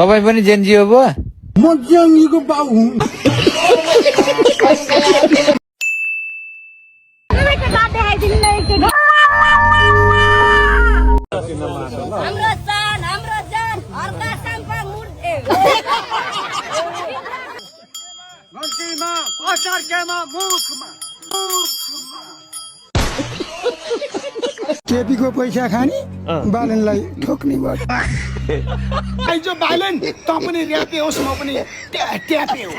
तपाईं पनि जेनजी हो बो? म ज्याङीको बाउ हुँ। घन्टीमा अचार्यमा मुखमा केपीको पैसा खाने बालनलाई ठोक्ने भयो। आइजो बालन त पनि र्यापे होस् म पनि ट्यापे हो।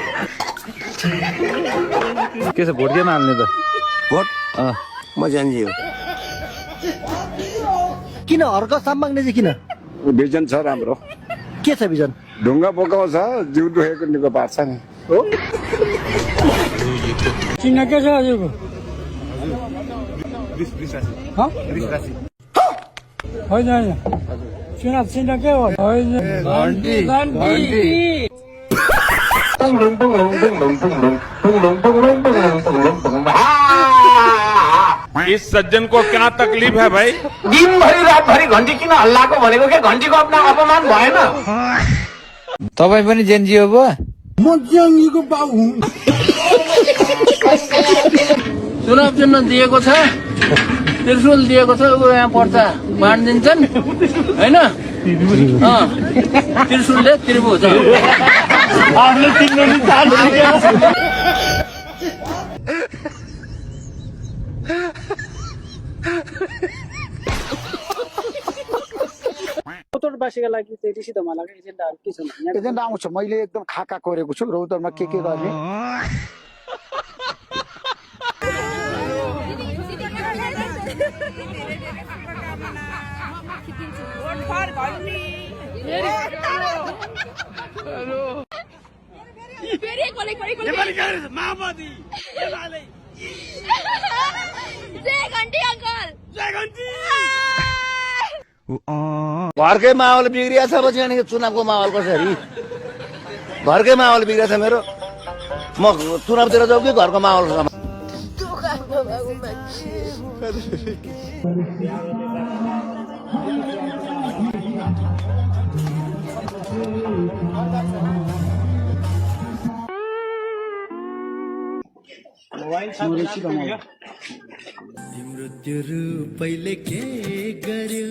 के छ भोट केमा हाल्ने त? भोट म जान्छु। किन हर्क साम्बाङ्ने चाहिँ किन? भिजन छ राम्रो, के छ भिजन? ढुङ्गा बोकाउँछ, जिउ दुखेको निको पार्छ नि। चिन्न के छ हजुरको? होइन होइन चुनाव चिन्ह के हो? होइन इस सज्जन को क्या तकलीफ है भाई? दिन भरि रात भरि घन्टी किन हल्लाको भनेको के? घन्टीको अपमान भएन? तपाईं पनि जेनजी हो बो? म ज्याङीको बाउ हुँ। चुनाव चिन्ह दिएको छ, त्रिशूल दिएको छ, यहाँ पर्चा बाँडिदिन्छन् होइन? त्रिशूलले त्रिभुज रौतहटवासीका लागि चाहिँ ऋषि धमालाको एजेन्डाहरू के छन्? एजेन्डा आउँछ। मैले एकदम खाका कोरेको छु रौतहटमा के गर्ने। घरकै माहौल बिग्रिया छ पछि अनि चुनावको माहौल कसरी? घरकै माहौल बिग्रिया छ मेरो। म चुनावतिर जाऊ कि घरको माहौल तिम्रो त्यो रूपैले के गर्यो?